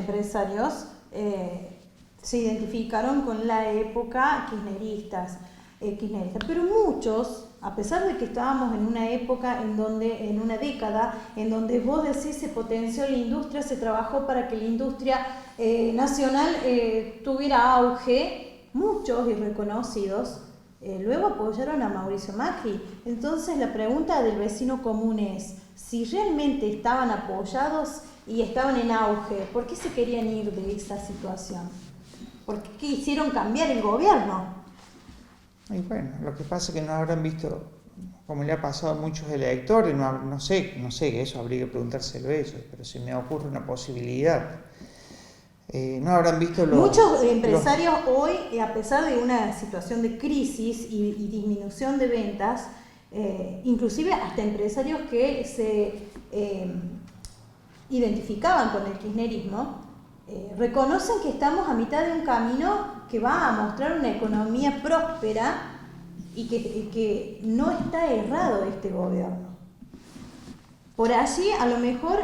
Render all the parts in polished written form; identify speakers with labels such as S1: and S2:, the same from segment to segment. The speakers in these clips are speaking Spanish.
S1: empresarios se identificaron con la época kirchnerista, pero muchos, a pesar de que estábamos en una época en una década en donde vos decís se potenció la industria, se trabajó para que la industria nacional tuviera auge, muchos y reconocidos luego apoyaron a Mauricio Macri. Entonces la pregunta del vecino común es, si realmente estaban apoyados y estaban en auge, ¿por qué se querían ir de esa situación? ¿Por qué quisieron cambiar el gobierno?
S2: Y bueno, lo que pasa es que no habrán visto, como le ha pasado a muchos electores, no sé, eso habría que preguntárselo a ellos, pero se me ocurre una posibilidad. No habrán visto
S1: muchos empresarios hoy, a pesar de una situación de crisis y disminución de ventas, inclusive hasta empresarios que se identificaban con el kirchnerismo, reconocen que estamos a mitad de un camino que va a mostrar una economía próspera y que no está errado este gobierno. Por allí, a lo mejor,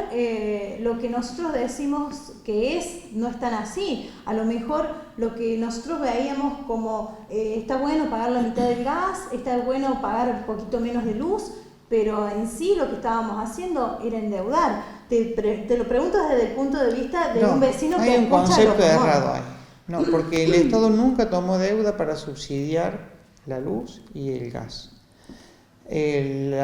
S1: lo que nosotros decimos que no es tan así. A lo mejor lo que nosotros veíamos como está bueno pagar la mitad del gas, está bueno pagar un poquito menos de luz, pero en sí lo que estábamos haciendo era endeudar. Te lo pregunto desde el punto de vista de un vecino que escucha.
S2: Hay un concepto errado ahí. No, porque el Estado nunca tomó deuda para subsidiar la luz y el gas.
S1: Pero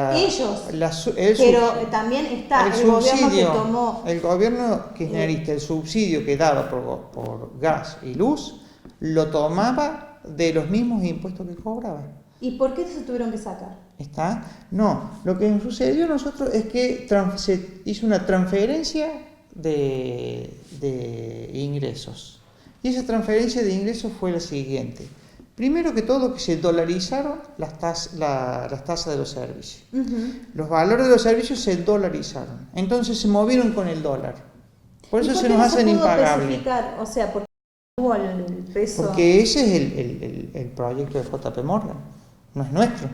S1: también está el gobierno que tomó.
S2: El gobierno kirchnerista, el subsidio que daba por gas y luz, lo tomaba de los mismos impuestos que cobraba.
S1: ¿Y por qué se tuvieron que sacar?
S2: No, lo que sucedió a nosotros es que se hizo una transferencia de ingresos. Y esa transferencia de ingresos fue la siguiente. Primero que todo, que se dolarizaron las tasas de los servicios. Uh-huh. Los valores de los servicios se dolarizaron. Entonces se movieron con el dólar. Por eso se nos hacen impagables.
S1: O sea, ¿por qué tuvo el peso?
S2: Porque ese es el proyecto de JP Morgan. No es nuestro.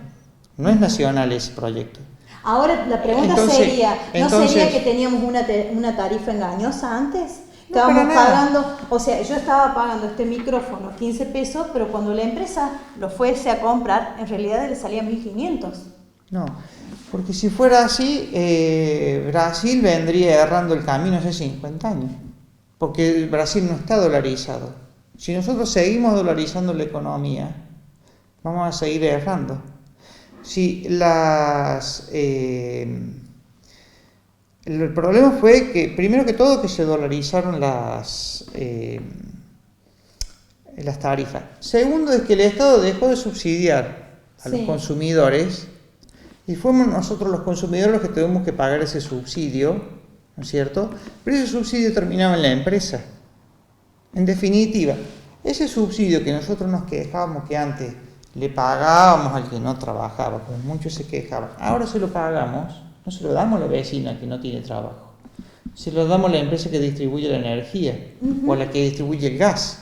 S2: No es nacional ese proyecto.
S1: Ahora la pregunta sería, ¿sería que teníamos una tarifa engañosa antes? Estábamos pagando, o sea, yo estaba pagando este micrófono 15 pesos, pero cuando la empresa lo fuese a comprar, en realidad le salía 1.500.
S2: No, porque si fuera así, Brasil vendría errando el camino hace 50 años, porque el Brasil no está dolarizado. Si nosotros seguimos dolarizando la economía, vamos a seguir errando. Si el problema fue que, primero que todo, que se dolarizaron las tarifas. Segundo, es que el Estado dejó de subsidiar a los consumidores y fuimos nosotros los consumidores los que tuvimos que pagar ese subsidio, ¿no es cierto? Pero ese subsidio terminaba en la empresa. En definitiva, ese subsidio que nosotros nos quejábamos que antes le pagábamos al que no trabajaba, como muchos se quejaban, ahora se lo pagamos. No se lo damos a la vecina que no tiene trabajo. Se lo damos a la empresa que distribuye la energía o a la que distribuye el gas.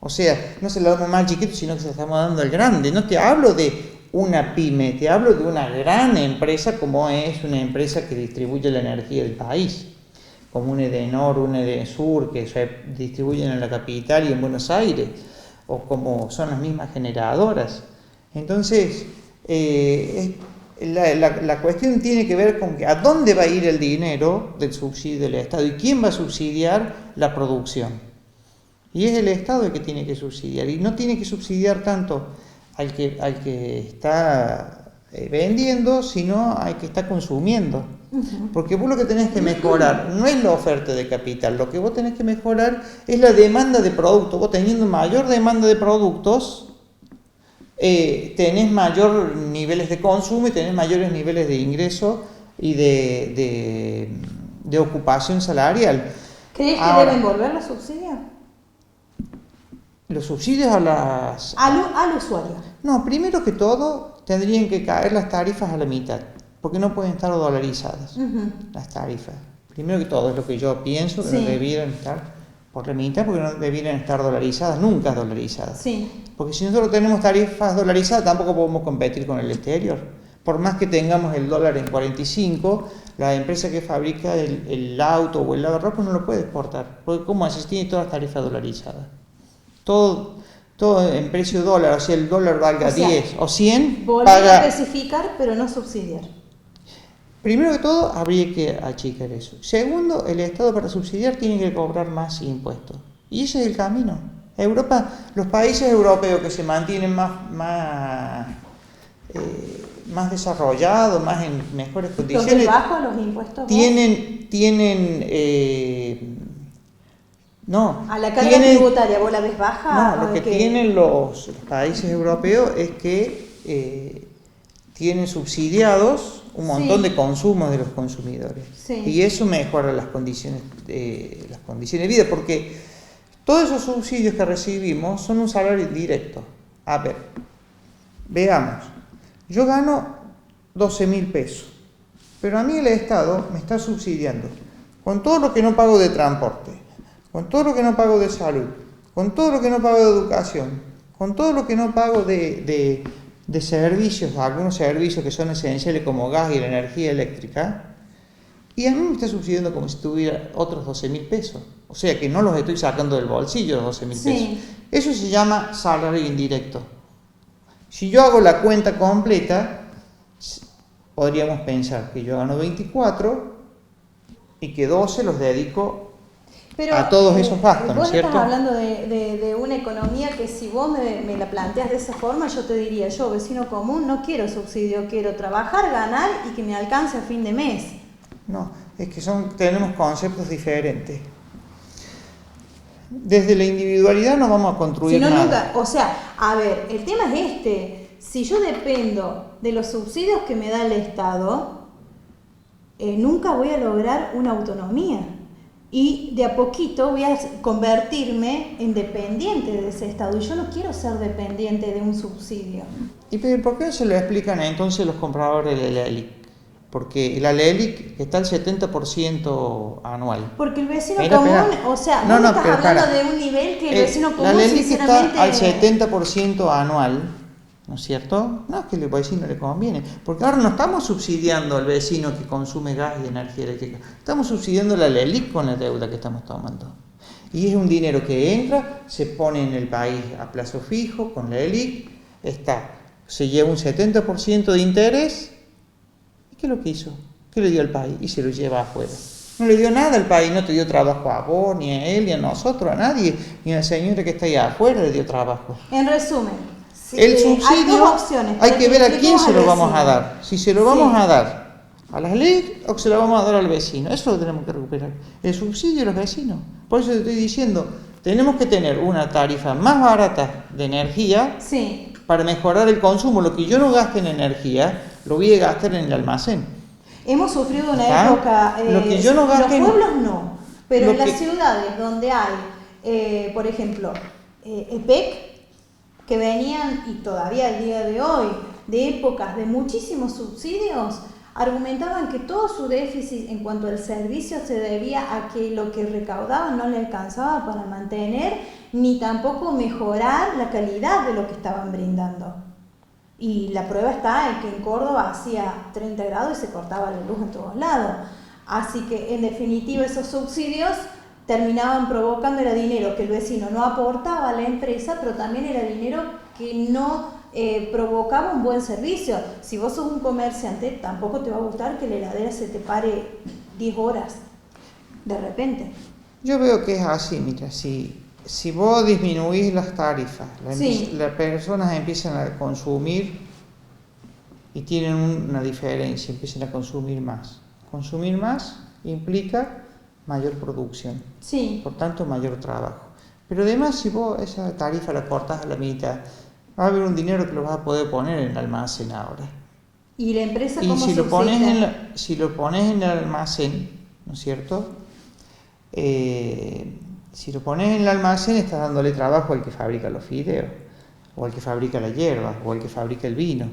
S2: O sea, no se lo damos más chiquito, sino que se lo estamos dando al grande. No te hablo de una pyme, te hablo de una gran empresa como es una empresa que distribuye la energía del país. Como un Edenor, un Edesur, que se distribuyen en la capital y en Buenos Aires. O como son las mismas generadoras. Entonces, la cuestión tiene que ver con que a dónde va a ir el dinero del subsidio del Estado y quién va a subsidiar la producción. Y es el Estado el que tiene que subsidiar. Y no tiene que subsidiar tanto al que está vendiendo, sino al que está consumiendo. Uh-huh. Porque vos lo que tenés que mejorar no es la oferta de capital, lo que vos tenés que mejorar es la demanda de productos. Vos teniendo mayor demanda de productos, tenés mayor niveles de consumo y tenés mayores niveles de ingreso y de ocupación salarial.
S1: ¿Crees que deben volver los subsidios?
S2: Los subsidios
S1: al usuario.
S2: No, primero que todo tendrían que caer las tarifas a la mitad, porque no pueden estar dolarizadas. Uh-huh. Las tarifas. Primero que todo es lo que yo pienso, que no debieran estar por la mitad, porque no debieran estar dolarizadas, nunca dolarizadas.
S1: Sí.
S2: Porque si nosotros tenemos tarifas dolarizadas, tampoco podemos competir con el exterior. por más que tengamos el dólar en 45, la empresa que fabrica el auto o el lavarropa no lo puede exportar, porque ¿cómo haces? Tiene todas las tarifas dolarizadas. Todo en precio dólar, o sea, el dólar valga 10 o 100,
S1: volver a especificar, pero no subsidiar.
S2: Primero que todo, habría que achicar eso. Segundo, el Estado para subsidiar tiene que cobrar más impuestos. Y ese es el camino. Europa, los países europeos que se mantienen más desarrollados, más en mejores condiciones.
S1: ¿Los bajos los impuestos?
S2: No.
S1: ¿A la carga tributaria vos la ves baja?
S2: No, lo que tienen los países europeos es que tienen subsidiados un montón de consumos de los consumidores. Sí. Y eso mejora las condiciones de vida, porque todos esos subsidios que recibimos son un salario indirecto. A ver, veamos, yo gano 12.000 pesos, pero a mí el Estado me está subsidiando con todo lo que no pago de transporte, con todo lo que no pago de salud, con todo lo que no pago de educación, con todo lo que no pago de servicios, algunos servicios que son esenciales como gas y la energía eléctrica, y a mí me está subsidiando como si tuviera otros 12.000 pesos. O sea que no los estoy sacando del bolsillo los 12.000 pesos. Eso se llama salario indirecto. Si yo hago la cuenta completa, podríamos pensar que yo gano 24 y que 12 los dedico a todos esos gastos, ¿no es cierto?
S1: Vos estás hablando de una economía que si vos me la planteas de esa forma, yo te diría, yo, vecino común, no quiero subsidio, quiero trabajar, ganar y que me alcance a fin de mes.
S2: No, es que tenemos conceptos diferentes. Desde la individualidad no vamos a construir nada.
S1: Nunca, o sea, a ver, el tema es este. Si yo dependo de los subsidios que me da el Estado, nunca voy a lograr una autonomía. Y de a poquito voy a convertirme en dependiente de ese Estado. Y yo no quiero ser dependiente de un subsidio.
S2: ¿Y por qué no se lo explican entonces los compradores de la LELIC? Porque la LELIC está al 70% anual.
S1: Porque el vecino común, o sea, no estás hablando de un nivel que el vecino común,
S2: la LELIC
S1: sinceramente...
S2: está al 70% anual, ¿no es cierto? No es que al vecino le conviene, porque ahora no estamos subsidiando al vecino que consume gas y energía eléctrica, estamos subsidiando la LELIC con la deuda que estamos tomando. Y es un dinero que entra, se pone en el país a plazo fijo con la LELIC, se lleva un 70% de interés. ¿Qué es lo que hizo? ¿Qué le dio al país? Y se lo lleva afuera. No le dio nada al país, no te dio trabajo a vos, ni a él, ni a nosotros, a nadie, ni a la señora que está ahí afuera le dio trabajo.
S1: En resumen,
S2: el subsidio hay que ver a quién se lo vamos a dar. Si se lo vamos a dar a las leyes o se lo vamos a dar al vecino. Eso lo tenemos que recuperar. El subsidio a los vecinos. Por eso te estoy diciendo, tenemos que tener una tarifa más barata de energía para mejorar el consumo. Lo que yo no gaste en energía, lo voy a gastar en el almacén.
S1: Hemos sufrido una época,
S2: lo que yo no gaste
S1: los pueblos no, pero en las ciudades donde hay, por ejemplo, EPEC, que venían, y todavía al día de hoy, de épocas de muchísimos subsidios, argumentaban que todo su déficit en cuanto al servicio se debía a que lo que recaudaban no le alcanzaba para mantener, ni tampoco mejorar la calidad de lo que estaban brindando. Y la prueba está en que en Córdoba hacía 30 grados y se cortaba la luz en todos lados. Así que, en definitiva, esos subsidios terminaban provocando, era dinero que el vecino no aportaba a la empresa, pero también era dinero que no provocaba un buen servicio. Si vos sos un comerciante, tampoco te va a gustar que la heladera se te pare 10 horas de repente.
S2: Yo veo que es así, mira, si vos disminuís las tarifas, las personas empiezan a consumir y tienen una diferencia, empiezan a consumir más. Consumir más implica mayor producción, por tanto mayor trabajo. Pero además, si vos esa tarifa la cortás a la mitad, va a haber un dinero que lo vas a poder poner en el almacén ahora.
S1: ¿Y la empresa
S2: cómo
S1: subsiste?
S2: Si lo pones en el almacén, ¿no es cierto? Si lo pones en el almacén, estás dándole trabajo al que fabrica los fideos, o al que fabrica la hierba, o al que fabrica el vino.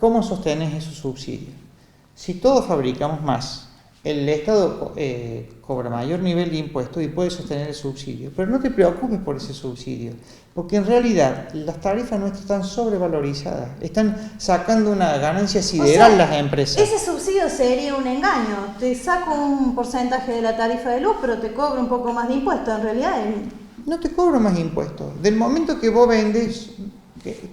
S2: ¿Cómo sostenés esos subsidios? Si todos fabricamos más el Estado cobra mayor nivel de impuestos y puede sostener el subsidio. Pero no te preocupes por ese subsidio, porque en realidad las tarifas nuestras están sobrevalorizadas. Están sacando una ganancia sideral las empresas.
S1: Ese subsidio sería un engaño. Te saco un porcentaje de la tarifa de luz, pero te cobro un poco más de impuestos. En realidad
S2: no te cobro más impuestos. Del momento que vos vendes,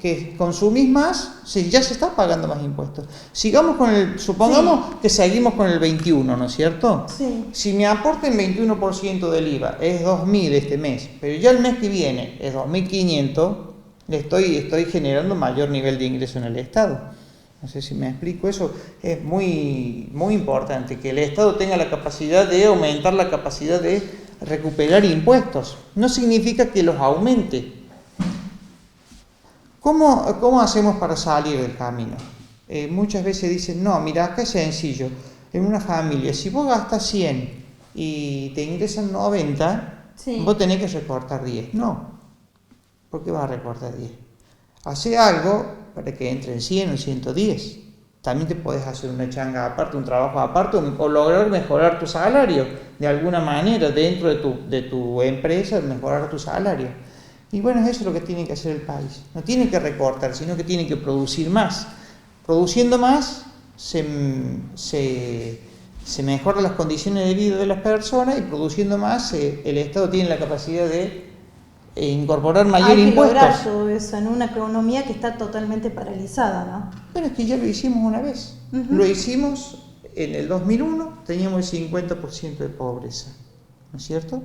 S2: que consumís más, ya se está pagando más impuestos. Supongamos que seguimos con el 21, ¿no es cierto?
S1: Sí.
S2: Si me aporten 21% del IVA, es 2.000 este mes, pero ya el mes que viene es 2.500, le estoy generando mayor nivel de ingreso en el Estado. No sé si me explico, eso es muy, muy importante, que el Estado tenga la capacidad de aumentar la capacidad de recuperar impuestos. No significa que los aumente. ¿Cómo hacemos para salir del camino? Muchas veces dicen, no, mira, acá es sencillo. En una familia, si vos gastas 100 y te ingresan 90, sí, vos tenés que recortar 10. No. ¿Por qué vas a recortar 10? Hace algo para que entren 100 o 110. También te podés hacer una changa aparte, un trabajo aparte, o lograr mejorar tu salario. De alguna manera, dentro de tu empresa, mejorar tu salario. Y bueno, eso es lo que tiene que hacer el país. No tiene que recortar, sino que tiene que producir más. Produciendo más, se mejoran las condiciones de vida de las personas, y produciendo más, el Estado tiene la capacidad de incorporar mayor impuestos.
S1: Hay que lograr todo eso en una economía que está totalmente paralizada, ¿no?
S2: Pero es que ya lo hicimos una vez. Lo hicimos en el 2001, teníamos el 50% de pobreza, ¿no es cierto?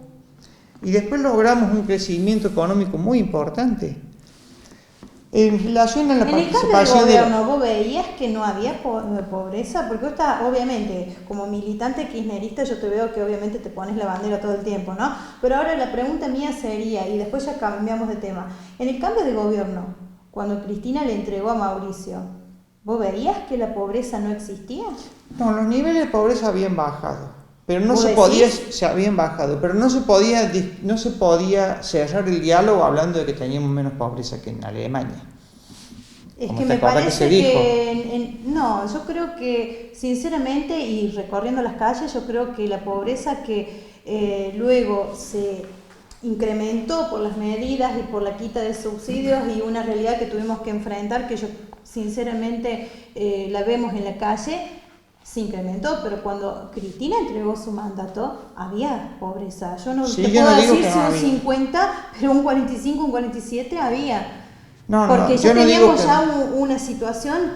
S2: Y después logramos un crecimiento económico muy importante. En relación a la participación
S1: de gobierno, ¿vos veías que no había pobreza? Porque vos estás, obviamente, como militante kirchnerista, yo te veo que obviamente te pones la bandera todo el tiempo, ¿no? Pero ahora la pregunta mía sería, y después ya cambiamos de tema, en el cambio de gobierno, cuando Cristina le entregó a Mauricio, ¿vos veías que la pobreza no existía?
S2: No, los niveles de pobreza habían bajado. Pero no se podía, se habían bajado, pero no se podía cerrar el diálogo hablando de que teníamos menos pobreza que en Alemania.
S1: Es que me parece que no, yo creo que sinceramente, y recorriendo las calles, yo creo que la pobreza que luego se incrementó por las medidas y por la quita de subsidios y una realidad que tuvimos que enfrentar, que yo sinceramente la vemos en la calle, se incrementó, pero cuando Cristina entregó su mandato había pobreza. Yo no te puedo decir si un 50, pero un 45, un 47 había. Porque ya teníamos una situación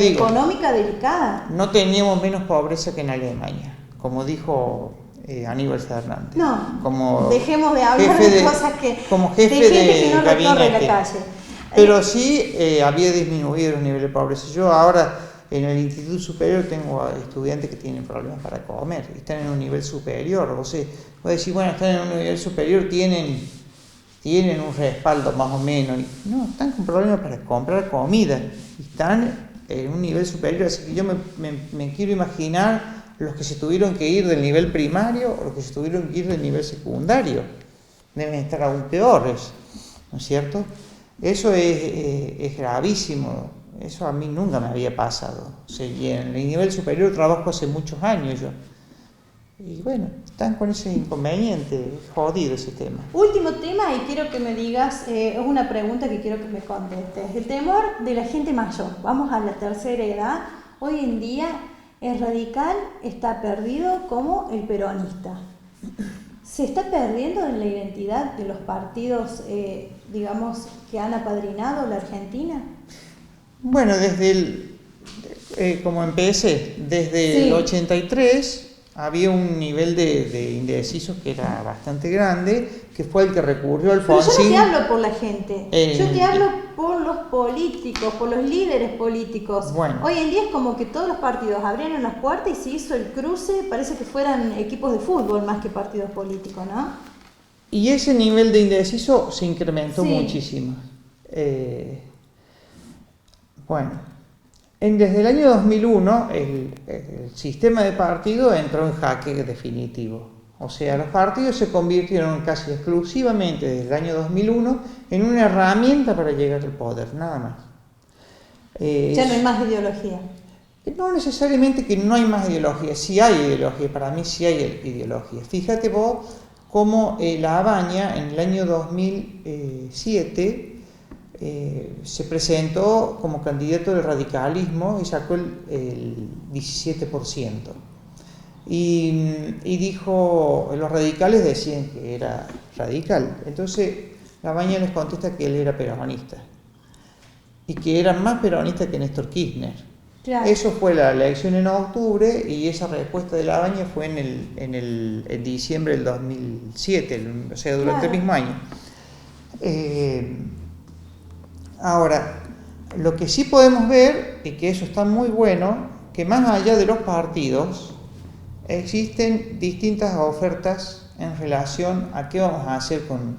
S1: económica delicada.
S2: No teníamos menos pobreza que en Alemania, como dijo Aníbal Fernández.
S1: No, dejemos de hablar de cosas
S2: como jefe
S1: de gente que no recorre la calle.
S2: Pero sí había disminuido el nivel de pobreza. Yo ahora en el Instituto Superior tengo estudiantes que tienen problemas para comer, están en un nivel superior. Vos decís, bueno, están en un nivel superior, tienen un respaldo más o menos. No, están con problemas para comprar comida, están en un nivel superior. Así que yo me quiero imaginar los que se tuvieron que ir del nivel primario o los que se tuvieron que ir del nivel secundario. Deben estar aún peores, ¿no es cierto? Eso es gravísimo. Eso a mí nunca me había pasado. Y en el nivel superior trabajo hace muchos años yo. Y bueno, están con ese inconveniente, es jodido ese tema.
S1: Último tema, y quiero que me digas, es una pregunta que quiero que me contestes. El temor de la gente mayor, vamos a la tercera edad, hoy en día el radical está perdido como el peronista. ¿Se está perdiendo en la identidad de los partidos, digamos, que han apadrinado la Argentina?
S2: Bueno, como empecé, desde el 83 había un nivel de indecisos que era bastante grande, que fue el que recurrió Alfonsín.
S1: Pero yo no te hablo por la gente, yo te hablo por los políticos, por los líderes políticos.
S2: Bueno.
S1: Hoy en día es como que todos los partidos abrieron las puertas y se hizo el cruce, parece que fueran equipos de fútbol más que partidos políticos, ¿no?
S2: Y ese nivel de indeciso se incrementó muchísimo. Bueno, desde el año 2001 el sistema de partido entró en jaque definitivo. O sea, los partidos se convirtieron casi exclusivamente desde el año 2001 en una herramienta para llegar al poder, nada más.
S1: Ya no hay más ideología.
S2: No necesariamente que no hay más ideología, sí hay ideología, para mí sí hay ideología. Fíjate vos cómo La Baña en el año 2007 se presentó como candidato del radicalismo y sacó el 17%. Y dijo, los radicales decían que era radical. Entonces La Baña les contesta que él era peronista y que era más peronista que Néstor Kirchner. Claro. Eso fue la elección en octubre y esa respuesta de La Baña fue en diciembre del 2007, o sea, durante el mismo año. Ahora, lo que sí podemos ver, y que eso está muy bueno, que más allá de los partidos, existen distintas ofertas en relación a qué vamos a hacer con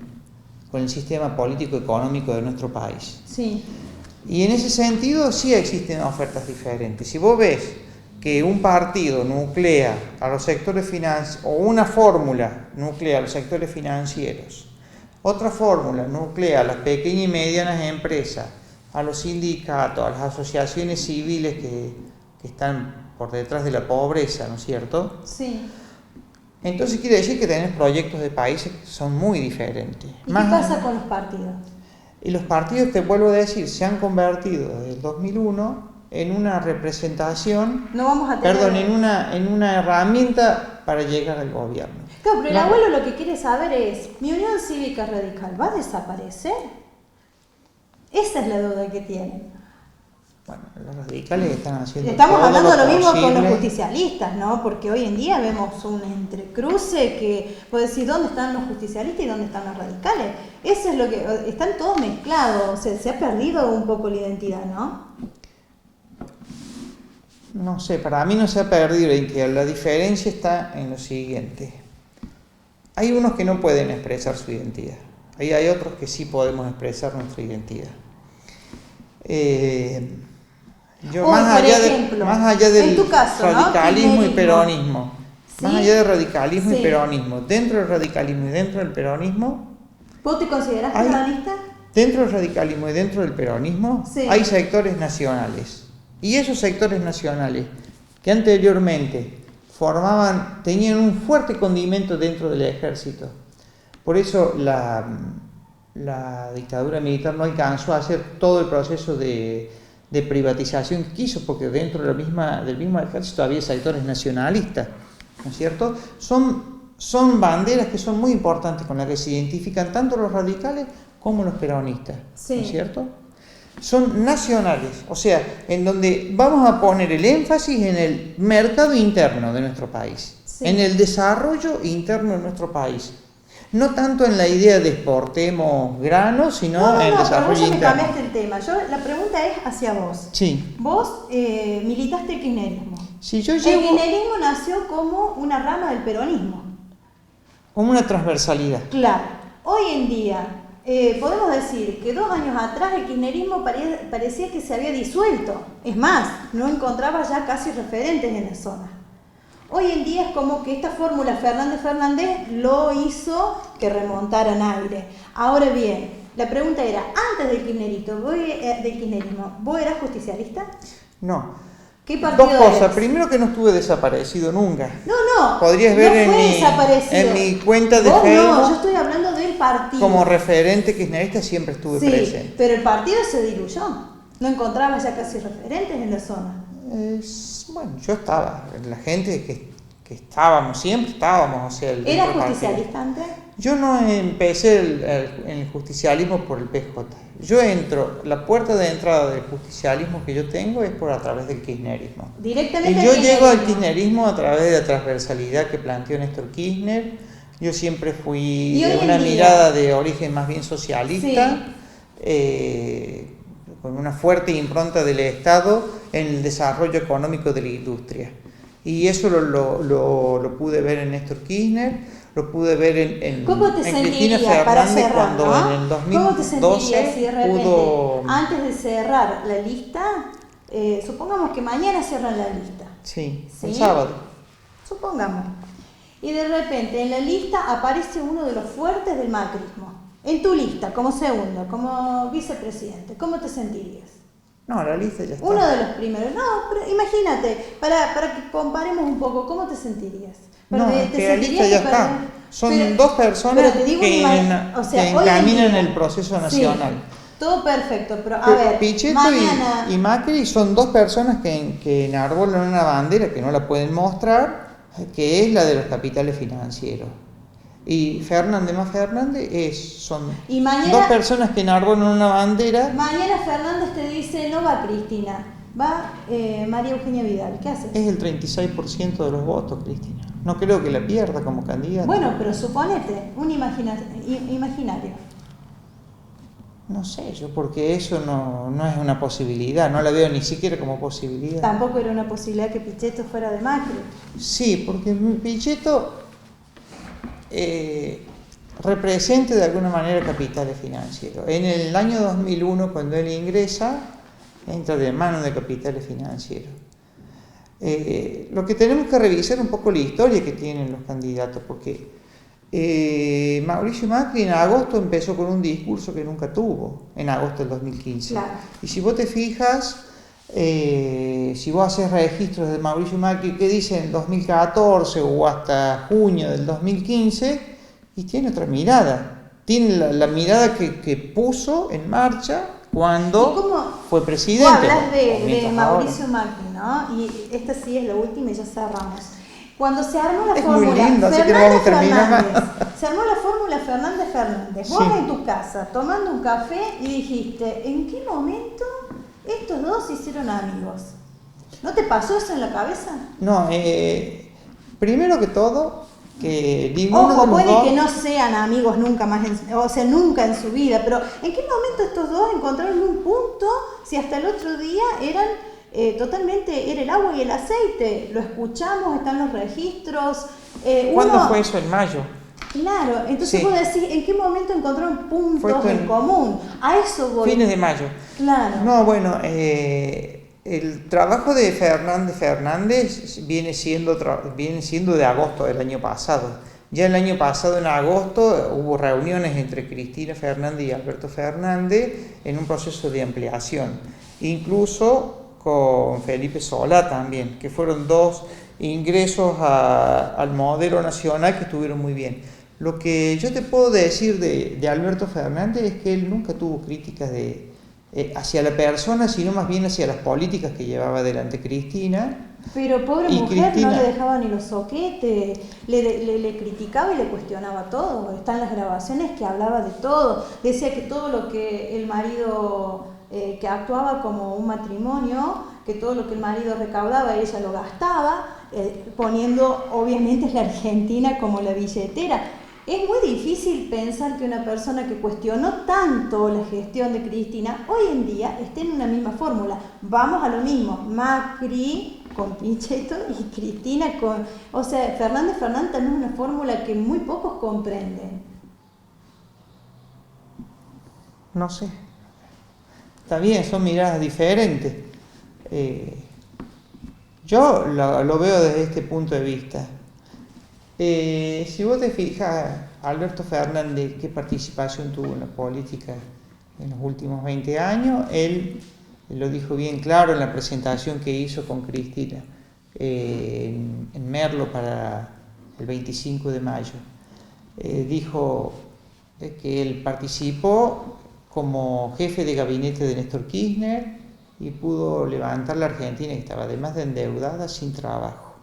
S2: el sistema político-económico de nuestro país.
S1: Sí.
S2: Y en ese sentido sí existen ofertas diferentes. Si vos ves que un partido nuclea a los sectores financieros, o una fórmula nuclea a los sectores financieros, otra fórmula nuclea a las pequeñas y medianas empresas, a los sindicatos, a las asociaciones civiles que están por detrás de la pobreza, ¿no es cierto?
S1: Sí.
S2: Entonces quiere decir que tenés proyectos de países que son muy diferentes.
S1: ¿Y qué pasa con los partidos?
S2: Y los partidos, te vuelvo a decir, se han convertido desde el 2001 en una representación, en una herramienta para llegar al gobierno.
S1: Claro, pero el abuelo lo que quiere saber es, ¿mi Unión Cívica Radical va a desaparecer? Esa es la duda que tienen.
S2: Bueno, los radicales están haciendo
S1: Estamos
S2: todo
S1: hablando lo mismo
S2: posible
S1: con los justicialistas, ¿no? Porque hoy en día vemos un entrecruce que puede decir dónde están los justicialistas y dónde están los radicales. Eso es lo que están todos mezclados, o sea, se ha perdido un poco la identidad, ¿no?
S2: No sé, para mí no se ha perdido la identidad. La diferencia está en lo siguiente. Hay unos que no pueden expresar su identidad. Ahí hay otros que sí podemos expresar nuestra identidad. Más allá del radicalismo, ¿no? Y peronismo, ¿sí? Más allá del radicalismo, sí, y peronismo, dentro del radicalismo y dentro del peronismo,
S1: ¿vos te considerás peronista?
S2: Dentro del radicalismo y dentro del peronismo, sí, hay sectores nacionales, y esos sectores nacionales que anteriormente tenían un fuerte condimento dentro del ejército. Por eso la dictadura militar no alcanzó a hacer todo el proceso de privatización que quiso, porque dentro del mismo ejército había sectores nacionalistas, ¿no es cierto? Son banderas que son muy importantes con las que se identifican tanto los radicales como los peronistas, sí, ¿no es cierto? Son nacionales, o sea, en donde vamos a poner el énfasis en el mercado interno de nuestro país, sí, en el desarrollo interno de nuestro país. No tanto en la idea de exportemos granos, sino en el desarrollo interno. No,
S1: pero cambiaste el tema. La pregunta es hacia vos.
S2: Sí.
S1: Vos militaste el kirchnerismo.
S2: Sí,
S1: el kirchnerismo nació como una rama del peronismo.
S2: Como una transversalidad.
S1: Claro. Hoy en día, podemos decir que 2 años atrás el kirchnerismo parecía que se había disuelto. Es más, no encontraba ya casi referentes en la zona. Hoy en día es como que esta fórmula Fernández lo hizo que remontaran aire. Ahora bien, la pregunta era, antes del kirchnerismo, ¿vos eras justicialista?
S2: No.
S1: ¿Qué partido
S2: Dos cosas.
S1: eres?
S2: Primero, que no estuve desaparecido nunca.
S1: No.
S2: Podrías ver en mi cuenta de Facebook.
S1: No, yo estoy hablando del partido.
S2: Como referente kirchnerista siempre estuve presente.
S1: Sí, pero el partido se diluyó. No encontraba ya casi referentes en la zona.
S2: Bueno, yo estaba, la gente que siempre estábamos, o sea...
S1: ¿Eras justicialista antes?
S2: Yo no empecé en el justicialismo por el PJ. La puerta de entrada del justicialismo que yo tengo es a través del kirchnerismo.
S1: Directamente.
S2: Y yo llego al kirchnerismo a través de la transversalidad que planteó Néstor Kirchner. Yo siempre fui de una mirada de origen más bien socialista, sí, con una fuerte impronta del Estado en el desarrollo económico de la industria. Y eso lo pude ver en Néstor Kirchner, lo pude ver en Cristina Fernández cuando en el 2012
S1: ¿Cómo te sentirías si de repente, antes de cerrar la lista, supongamos que mañana cierran la lista?
S2: Sí, el sábado.
S1: Supongamos. Y de repente en la lista aparece uno de los fuertes del macrismo. En tu lista, como segundo, como vicepresidente, ¿cómo te sentirías?
S2: No, la lista ya está.
S1: Uno de los primeros. No, pero imagínate, para que comparemos un poco, ¿cómo te sentirías?
S2: No,
S1: ¿Te
S2: es que la lista
S1: sentirías
S2: ya
S1: que
S2: está.
S1: para-
S2: Son dos personas
S1: pero te digo
S2: que
S1: o sea, hoy en
S2: encaminan
S1: día,
S2: el proceso nacional.
S1: sí, todo perfecto, pero a ver,
S2: Pichetto
S1: mañana...
S2: y Macri son dos personas que enarbolan una bandera que no la pueden mostrar, que es la de los capitales financieros. Y Fernández más Fernández son
S1: Y mañana,
S2: dos personas que enarbolan una bandera.
S1: mañana Fernández te dice, no va Cristina, va María Eugenia Vidal. ¿Qué haces?
S2: Es el 36% de los votos, Cristina. No creo que la pierda como candidata.
S1: Bueno, pero suponete, un imaginario.
S2: No sé yo, porque eso no es una posibilidad, no la veo ni siquiera como posibilidad.
S1: Tampoco era una posibilidad que Pichetto fuera de Macri.
S2: Sí, porque Pichetto representa de alguna manera capitales financieros. En el año 2001, cuando él ingresa, entra de mano de capitales financieros. Lo que tenemos que revisar un poco la historia que tienen los candidatos, porque Mauricio Macri en agosto empezó con un discurso que nunca tuvo, en agosto del 2015.
S1: Claro.
S2: Y si vos te fijas, si vos haces registros de Mauricio Macri que dice en 2014 o hasta junio del 2015, y tiene otra mirada. Tiene la mirada que puso en marcha cuando fue presidente.
S1: Vos hablas de Mauricio
S2: ahora.
S1: Macri, ¿no? Y esta sí es la última y ya cerramos. Cuando se armó la
S2: Es
S1: fórmula
S2: muy lindo, así que no vamos a terminar.
S1: Se armó la fórmula Fernández. Vos
S2: Sí.
S1: en tu casa tomando un café y dijiste, ¿en qué momento estos dos se hicieron amigos? ¿No te pasó eso en la cabeza?
S2: No, primero que todo, que ninguno
S1: Ojo,
S2: de los
S1: puede
S2: dos...
S1: que no sean amigos nunca más, o sea, nunca en su vida, pero ¿en qué momento estos dos encontraron un punto si hasta el otro día eran totalmente, era el agua y el aceite? Lo escuchamos, están los registros.
S2: ¿Cuándo fue eso? En mayo.
S1: Claro, entonces
S2: Sí.
S1: vos decís, ¿en qué momento encontraron puntos
S2: Fue
S1: en común? A eso voy.
S2: Fines de mayo.
S1: Claro.
S2: No, bueno, el trabajo de Fernández viene siendo de agosto del año pasado. Ya el año pasado, en agosto, hubo reuniones entre Cristina Fernández y Alberto Fernández en un proceso de ampliación. Incluso con Felipe Solá también, que fueron dos ingresos al modelo nacional que estuvieron muy bien. Lo que yo te puedo decir de Alberto Fernández es que él nunca tuvo críticas hacia la persona, sino más bien hacia las políticas que llevaba adelante Cristina.
S1: Pero pobre
S2: Y
S1: mujer,
S2: Cristina,
S1: no le dejaba ni los soquetes, le criticaba y le cuestionaba todo. Están las grabaciones que hablaba de todo. Decía que todo lo que el marido, que actuaba como un matrimonio, que todo lo que el marido recaudaba ella lo gastaba, poniendo obviamente la Argentina como la billetera. Es muy difícil pensar que una persona que cuestionó tanto la gestión de Cristina hoy en día esté en una misma fórmula. Vamos a lo mismo, Macri con Pichetto y Cristina con... O sea, Fernández también es una fórmula que muy pocos comprenden.
S2: no sé, está bien, son miradas diferentes. Yo lo veo desde este punto de vista. Si vos te fijas, Alberto Fernández, ¿qué participación tuvo en la política en los últimos 20 años? Él lo dijo bien claro en la presentación que hizo con Cristina en Merlo para el 25 de mayo. Dijo que él participó como jefe de gabinete de Néstor Kirchner y pudo levantar la Argentina, que estaba además de endeudada, sin trabajo.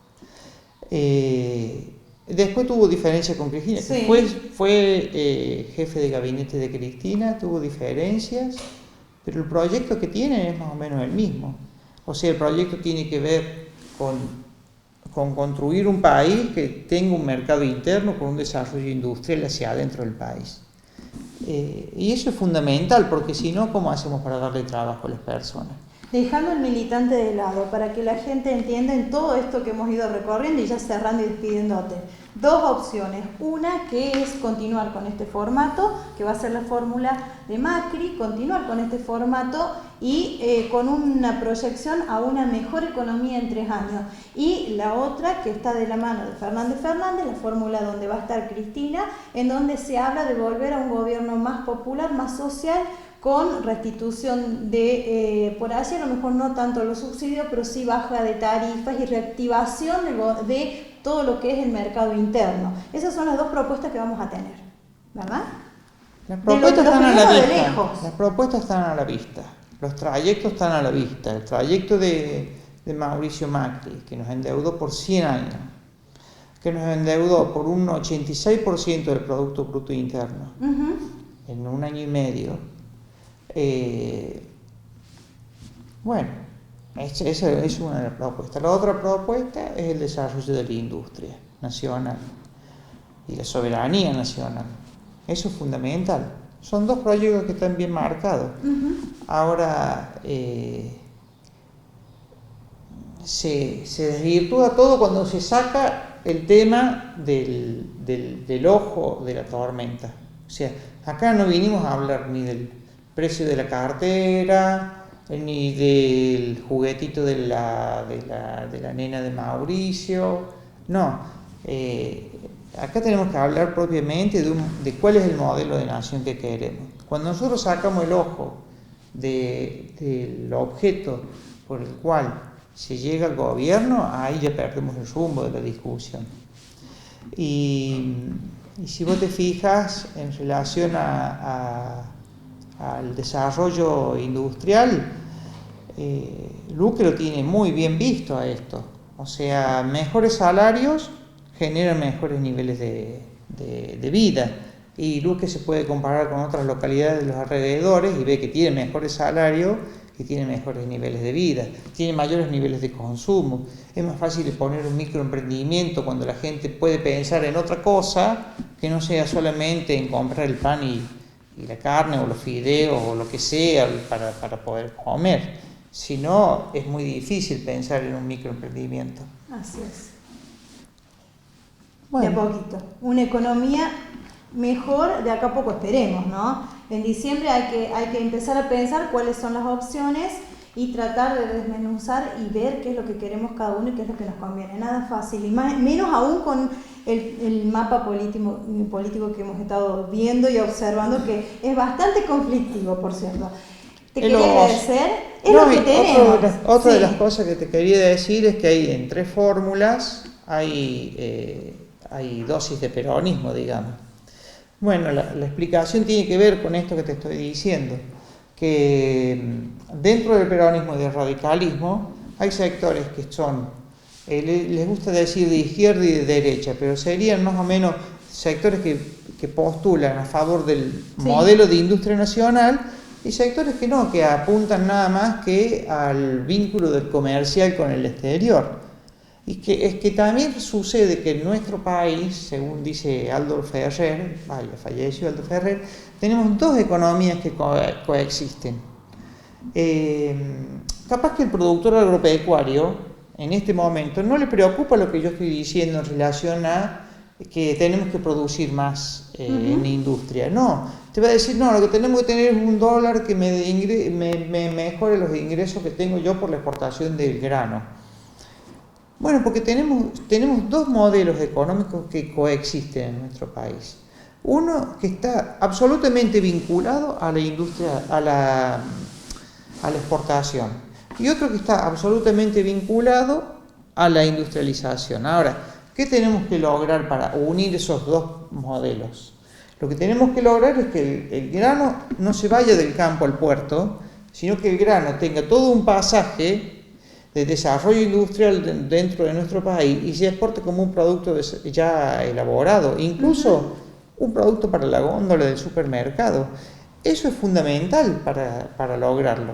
S2: Después tuvo diferencias con Cristina.
S1: Sí.
S2: Fue jefe de gabinete de Cristina, tuvo diferencias, pero el proyecto que tiene es más o menos el mismo. O sea, el proyecto tiene que ver con construir un país que tenga un mercado interno con un desarrollo industrial hacia adentro del país. Y eso es fundamental, porque si no, ¿cómo hacemos para darle trabajo a las personas?
S1: Dejando el militante de lado, para que la gente entienda en todo esto que hemos ido recorriendo y ya cerrando y despidiéndote. Dos opciones. Una que es continuar con este formato, que va a ser la fórmula de Macri, continuar con este formato y con una proyección a una mejor economía en 3 años. Y la otra que está de la mano de Fernández, la fórmula donde va a estar Cristina, en donde se habla de volver a un gobierno más popular, más social, con restitución de, por así a lo mejor no tanto los subsidios, pero sí baja de tarifas y reactivación de todo lo que es el mercado interno. Esas son las dos propuestas que vamos a tener, ¿verdad?
S2: Las propuestas están a la
S1: de
S2: vista.
S1: lejos.
S2: Las propuestas están a la vista. Los trayectos están a la vista. El trayecto de Mauricio Macri, que nos endeudó por 100 años, que nos endeudó por un 86% del Producto Bruto Interno en un año y medio. Bueno, esa es una de las propuestas. La otra propuesta es el desarrollo de la industria nacional y la soberanía nacional. Eso es fundamental. Son dos proyectos que están bien marcados. Ahora, se desvirtúa todo cuando se saca el tema del ojo de la tormenta. O sea, acá no vinimos a hablar ni del precio de la cartera, ni del juguetito de la nena de Mauricio. No, acá tenemos que hablar propiamente de cuál es el modelo de nación que queremos. Cuando nosotros sacamos el ojo del objeto por el cual se llega al gobierno, ahí ya perdemos el rumbo de la discusión. Y si vos te fijas en relación al desarrollo industrial, Luque lo tiene muy bien visto a esto. O sea, mejores salarios generan mejores niveles de vida. Y Luque se puede comparar con otras localidades de los alrededores y ve que tiene mejores salarios y tiene mejores niveles de vida, tiene mayores niveles de consumo. Es más fácil poner un microemprendimiento cuando la gente puede pensar en otra cosa que no sea solamente en comprar el pan y la carne o los fideos o lo que sea para poder comer. Si no, es muy difícil pensar en un microemprendimiento.
S1: Así es.
S2: Bueno.
S1: De a poquito. Una economía mejor, de acá a poco esperemos, ¿no? En diciembre hay que empezar a pensar cuáles son las opciones y tratar de desmenuzar y ver qué es lo que queremos cada uno y qué es lo que nos conviene. Nada fácil, y menos aún con el mapa político que hemos estado viendo y observando, que es bastante conflictivo, por cierto. Te quería agradecer, es lo que tenemos.
S2: Otra de las cosas que te quería decir es que hay en 3 fórmulas, hay dosis de peronismo, digamos. Bueno, la explicación tiene que ver con esto que te estoy diciendo, que dentro del peronismo y del radicalismo hay sectores que son, les gusta decir de izquierda y de derecha, pero serían más o menos sectores que postulan a favor del modelo de industria nacional, y sectores que no, que apuntan nada más que al vínculo del comercial con el exterior. Y que también sucede que en nuestro país, según dice Aldo Ferrer, falleció Aldo Ferrer, tenemos 2 economías que coexisten. Capaz que el productor agropecuario en este momento no le preocupa lo que yo estoy diciendo en relación a que tenemos que producir más en industria. No, te va a decir, no, lo que tenemos que tener es un dólar que me mejore los ingresos que tengo yo por la exportación del grano. Bueno, porque tenemos 2 modelos económicos que coexisten en nuestro país. Uno que está absolutamente vinculado a la industria, a la exportación, y otro que está absolutamente vinculado a la industrialización. Ahora, ¿qué tenemos que lograr para unir esos 2 modelos? Lo que tenemos que lograr es que el grano no se vaya del campo al puerto, sino que el grano tenga todo un pasaje de desarrollo industrial dentro de nuestro país y se exporte como un producto ya elaborado, incluso un producto para la góndola del supermercado. Eso es fundamental para lograrlo,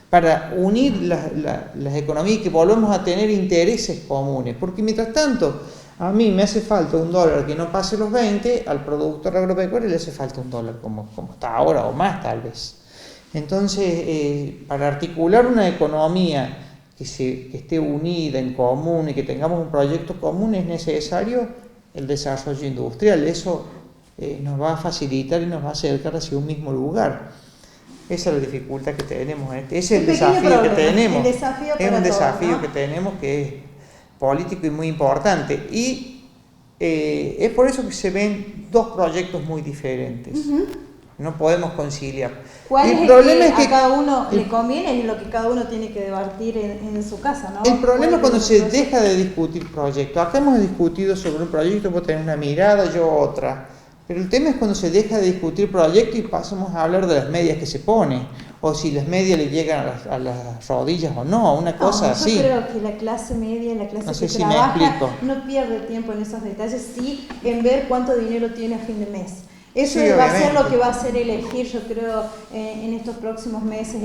S2: para unir las economías y que volvamos a tener intereses comunes, porque mientras tanto a mí me hace falta un dólar que no pase los 20, al productor agropecuario le hace falta un dólar como está ahora o más tal vez. Entonces, para articular una economía que esté unida en común y que tengamos un proyecto común, es necesario el desarrollo industrial. Eso nos va a facilitar y nos va a acercar hacia un mismo lugar. Esa es la dificultad que tenemos. Ese es el desafío que tenemos. Es un desafío, ¿no?, que tenemos, que es político y muy importante. Y es por eso que se ven 2 proyectos muy diferentes. no podemos conciliar.
S1: ¿Cuál
S2: El
S1: es
S2: problema
S1: el que
S2: es que
S1: a cada uno le conviene y lo que cada uno tiene que debatir en su casa, ¿no?
S2: el problema es cuando se
S1: proceso?
S2: deja de discutir proyectos. Acá hemos discutido sobre un proyecto, vos tenés una mirada, yo otra. Pero el tema es cuando se deja de discutir proyectos y pasamos a hablar de las medias que se pone, o si las medias le llegan a las rodillas o no, una cosa así.
S1: Yo creo que la clase media, la clase
S2: No sé
S1: que
S2: si me
S1: trabaja,
S2: explico.
S1: no pierde tiempo en esos detalles, sí en ver cuánto dinero tiene a fin de mes. Eso
S2: Sí,
S1: va a ser
S2: obviamente.
S1: lo que va a hacer elegir, yo creo, en estos próximos meses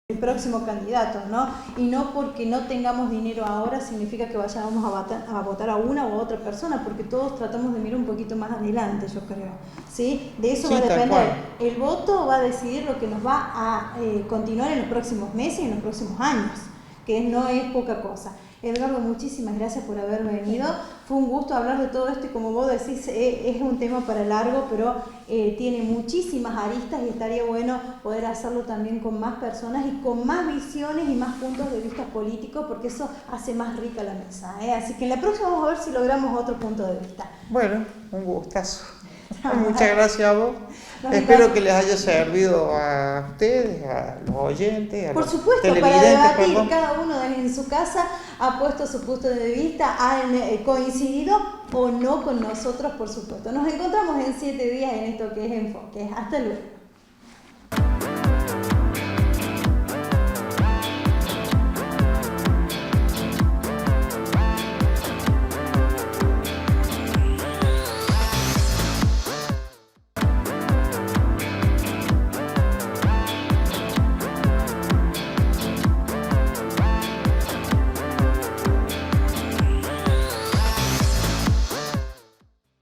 S1: el próximo candidato, ¿no? Y no porque no tengamos dinero ahora significa que vayamos a votar a una u a otra persona, porque todos tratamos de mirar un poquito más adelante, yo creo, ¿sí? De eso
S2: Sí,
S1: va a
S2: tal
S1: depender.
S2: cual.
S1: El voto va a decidir lo que nos va a continuar en los próximos meses y en los próximos años, que no es poca cosa. Edgardo, muchísimas gracias por haber venido. Fue un gusto hablar de todo esto y como vos decís, es un tema para largo, pero tiene muchísimas aristas y estaría bueno poder hacerlo también con más personas y con más visiones y más puntos de vista políticos, porque eso hace más rica la mesa, ¿eh? Así que en la próxima vamos a ver si logramos otro punto de vista.
S2: Bueno, un gustazo. Muchas gracias a vos.
S1: Nos
S2: Espero que les haya servido a ustedes, a los oyentes, a
S1: Por
S2: los
S1: supuesto, para
S2: televidentes,
S1: debatir,
S2: perdón.
S1: cada uno en su casa ha puesto su punto de vista, han coincidido o no con nosotros, por supuesto. Nos encontramos en 7 días en esto que es Enfoque. Hasta luego.